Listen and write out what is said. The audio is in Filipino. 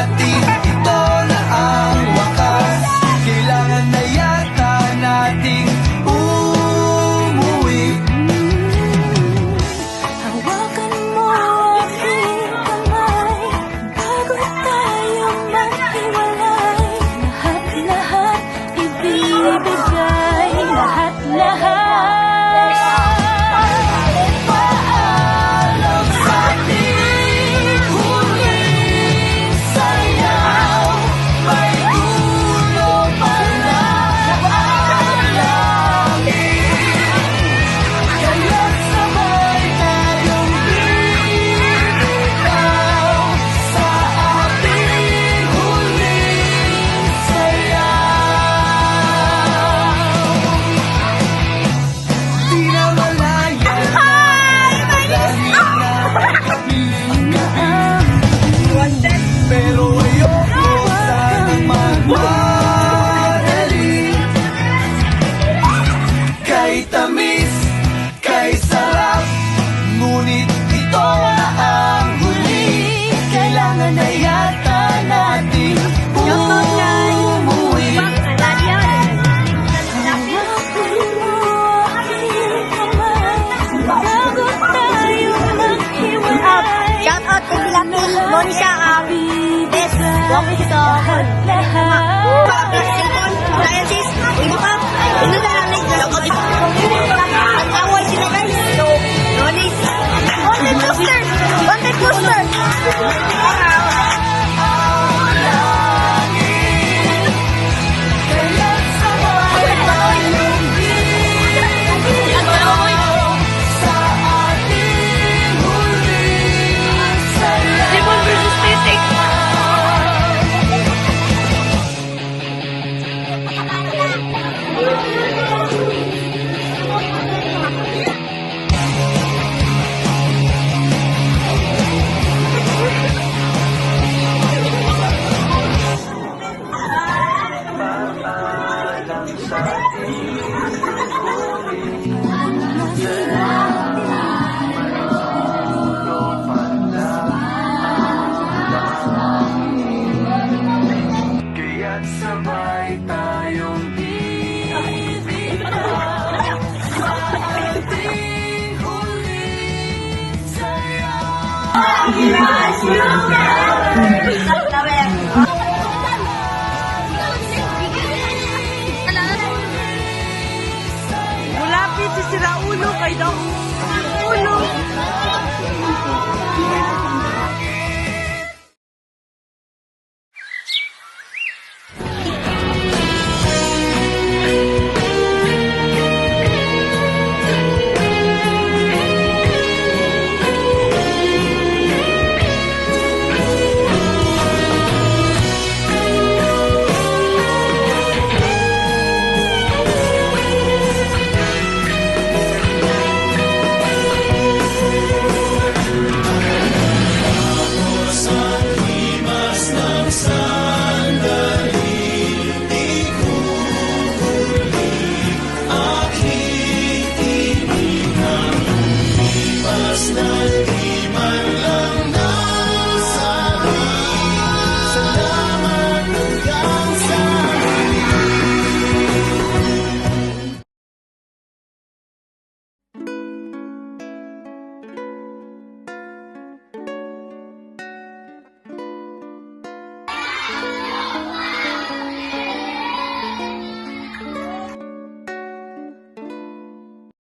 atin, ito na ang wakas. Kailangan na yata nating umuwi. Hawakan mo aking kamay bago tayo maghiwalay. Lahat-lahat ibibigay, lahat-lahat. Paalam sa ating huling sayaw. May dulo pala ang langit. Kaya't sabay tayong bibitaw sa ating huling sayaw. Di na malaya na lagi na kami. Pero ayoko sanang magmadali. Kay tamis, kay sarap, ngunit ito na ang huli. Kailangan na yata natin umuwi. Hawakan mo aking kamay bago tayo maghiwalay. Shout out kay Pilapil, Monisha, best walking sa hall. Cellphone, appliances, iba pa. Ino na lang, shout out ito. Ang-away sila guys. So, Nonis. Content poster! Content poster! Kaya't sabay tayong bibitaw sa ating huling sayaw. Kaya't sabay tayong bibitaw sa ating huling sayaw. Mulapit si Siraulo kay Dong Ulo.